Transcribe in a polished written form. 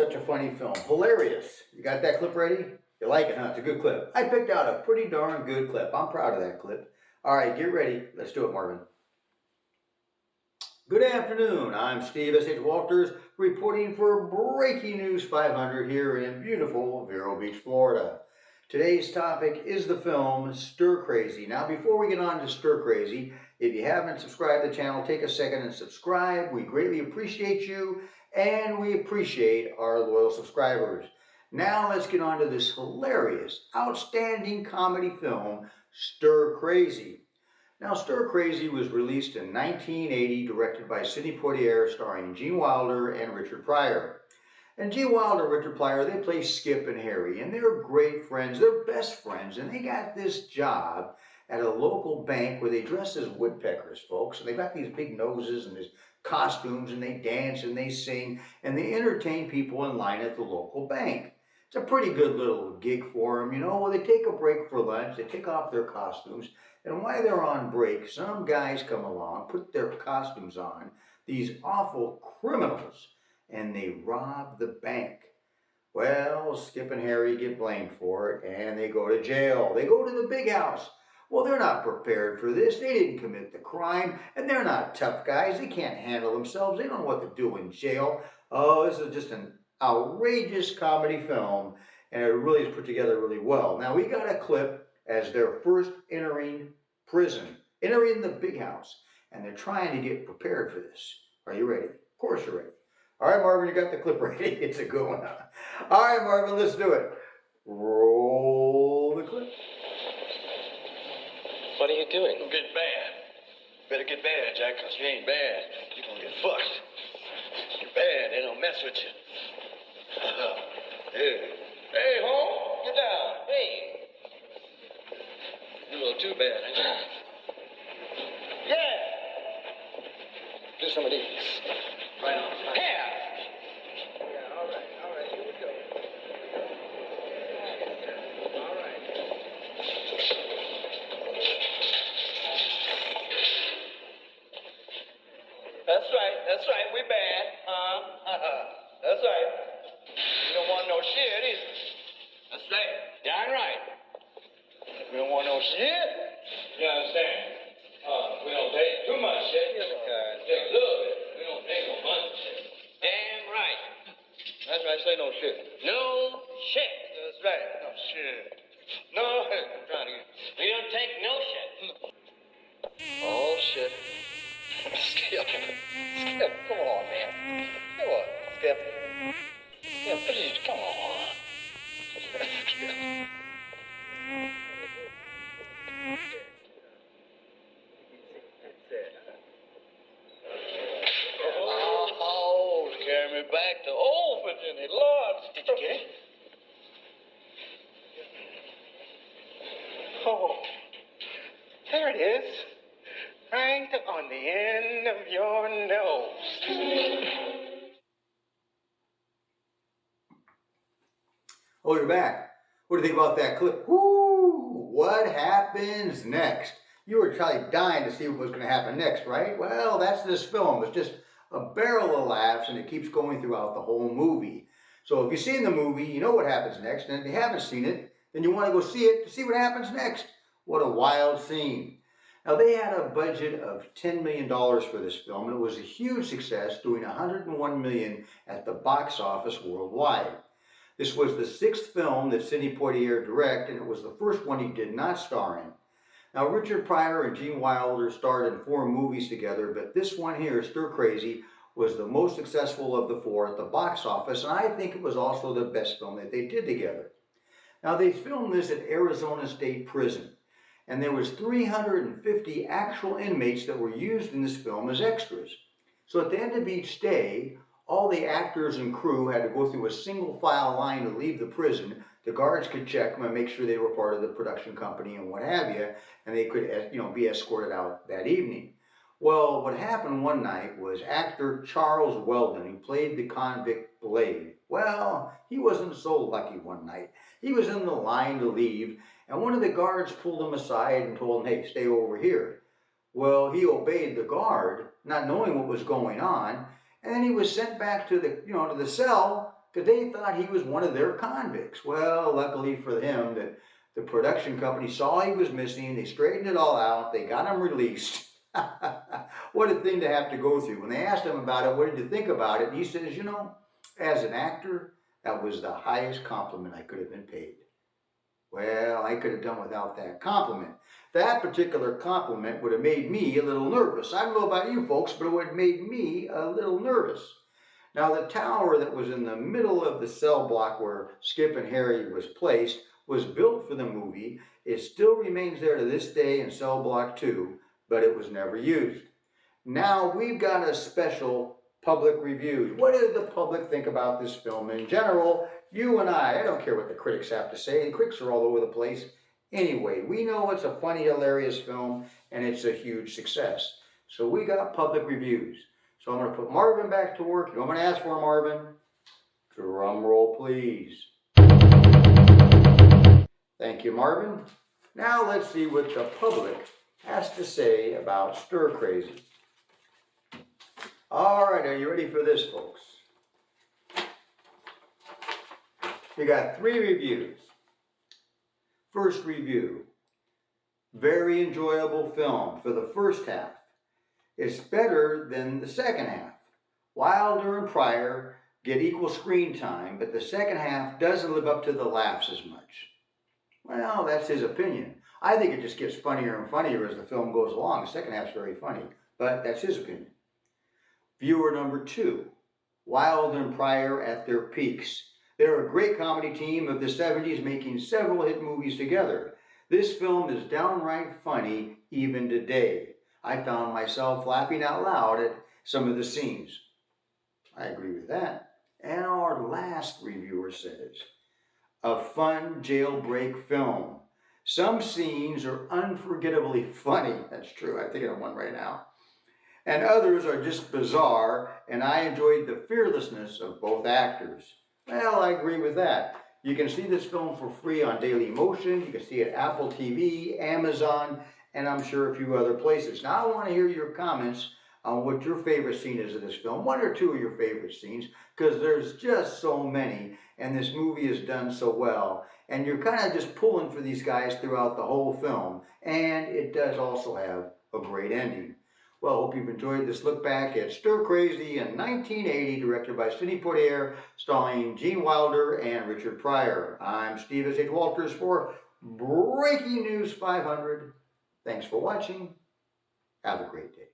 such a funny film. Hilarious. You got that clip ready? You like it, huh? It's a good clip. I picked out a pretty darn good clip. I'm proud of that clip. All right, get ready. Let's do it, Marvin. Good afternoon. I'm Steve S.H. Walters, reporting for Breaking News 500 here in beautiful Vero Beach, Florida. Today's topic is the film Stir Crazy. Now, before we get on to Stir Crazy, if you haven't subscribed to the channel, take a second and subscribe. We greatly appreciate you, and we appreciate our loyal subscribers. Now, let's get on to this hilarious, outstanding comedy film, Stir Crazy. Now, Stir Crazy was released in 1980, directed by Sidney Poitier, starring Gene Wilder and Richard Pryor. And Gene Wilder and Richard Pryor, they play Skip and Harry, and they're great friends. They're best friends, and they got this job at a local bank where they dress as woodpeckers, folks. And they got these big noses and these costumes, and they dance and they sing, and they entertain people in line at the local bank. It's a pretty good little gig for them, you know. Well, they take a break for lunch, they take off their costumes, and while they're on break, some guys come along, put their costumes on, these awful criminals, and they rob the bank. Well, Skip and Harry get blamed for it, and they go to jail. They go to the big house. Well, they're not prepared for this. They didn't commit the crime, and they're not tough guys. They can't handle themselves. They don't know what to do in jail. Oh, this is just an outrageous comedy film, and it really is put together really well. Now, we got a clip as they're first entering prison, entering the big house, and they're trying to get prepared for this. Are you ready? Of course you're ready. All right, Marvin, you got the clip ready? It's a good one. All right, Marvin, let's do it. Roll the clip. What are you doing? Don't get bad. Better get bad, Jack, because you ain't bad. You're going to get fucked. You're bad. They don't mess with you. Hey, home, get down. Hey. You're a little too bad, ain't you? Yeah. Do some of these. Right on. Here. Yeah, all right, here we go. All right. That's right, we bad. That's right. We don't want no shit either. That's right. Darn right. We don't want no shit. You understand? We don't take too much shit. Take a little bit. We don't take no bunch of shit. Damn right. That's right, say no shit. No shit. That's right. No shit. No, I'm trying to get... We don't take no shit. Oh, shit. Skip. Skip, come on, man. Come on, Skip. Skip, please, come on. Skip. Oh, carry me back to old Virginia. Lord. Did you get it? Oh, there it is. Right on the end of your nose. Oh, you're back. What do you think about that clip? Woo! What happens next? You were probably dying to see what was going to happen next, right? Well, that's this film. It's just a barrel of laughs, and it keeps going throughout the whole movie. So if you've seen the movie, you know what happens next. And if you haven't seen it, then you want to go see it to see what happens next. What a wild scene. Now, they had a budget of $10 million for this film, and it was a huge success, doing $101 million at the box office worldwide. This was the sixth film that Sidney Poitier directed, and it was the first one he did not star in. Now, Richard Pryor and Gene Wilder starred in 4 movies together, but this one here, Stir Crazy, was the most successful of the 4 at the box office, and I think it was also the best film that they did together. Now, they filmed this at Arizona State Prison, and there was 350 actual inmates that were used in this film as extras. So at the end of each day, all the actors and crew had to go through a single file line to leave the prison. The guards could check them and make sure they were part of the production company and what have you, and they could, be escorted out that evening. Well, what happened one night was actor Charles Weldon, who played the convict Blade. Well, he wasn't so lucky one night. He was in the line to leave, and one of the guards pulled him aside and told him, hey, stay over here. Well, he obeyed the guard, not knowing what was going on, and then he was sent back to the, to the cell because they thought he was one of their convicts. Well, luckily for him, the production company saw he was missing. They straightened it all out. They got him released. What a thing to have to go through. When they asked him about it, what did you think about it? And he says, you know, as an actor, that was the highest compliment I could have been paid. Well, I could have done without that compliment. That particular compliment would have made me a little nervous. I don't know about you folks, but it would have made me a little nervous. Now, the tower that was in the middle of the cell block where Skip and Harry was placed was built for the movie. It still remains there to this day in cell block 2, but it was never used. Now, we've got a special public review. What did the public think about this film in general? You and I don't care what the critics have to say. The critics are all over the place. Anyway, we know it's a funny, hilarious film, and it's a huge success. So we got public reviews. So I'm going to put Marvin back to work. You know what I'm going to ask for, Marvin? Drum roll, please. Thank you, Marvin. Now let's see what the public has to say about Stir Crazy. All right, are you ready for this, folks? We got 3 reviews. First review, very enjoyable film for the first half. It's better than the second half. Wilder and Pryor get equal screen time, but the second half doesn't live up to the laughs as much. Well, that's his opinion. I think it just gets funnier and funnier as the film goes along. The second half's very funny, but that's his opinion. Viewer number 2, Wilder and Pryor at their peaks. They're a great comedy team of the 70s making several hit movies together. This film is downright funny even today. I found myself laughing out loud at some of the scenes. I agree with that. And our last reviewer says, a fun jailbreak film. Some scenes are unforgettably funny. That's true. I'm thinking of one right now. And others are just bizarre, and I enjoyed the fearlessness of both actors. Well, I agree with that. You can see this film for free on Daily Motion. You can see it at Apple TV, Amazon, and I'm sure a few other places. Now, I want to hear your comments on what your favorite scene is of this film. 1 or 2 of your favorite scenes, because there's just so many, and this movie is done so well. And you're kind of just pulling for these guys throughout the whole film. And it does also have a great ending. Well, hope you've enjoyed this look back at Stir Crazy in 1980, directed by Sidney Poitier, starring Gene Wilder and Richard Pryor. I'm Steve S.H. Walters for Breaking News 500. Thanks for watching. Have a great day.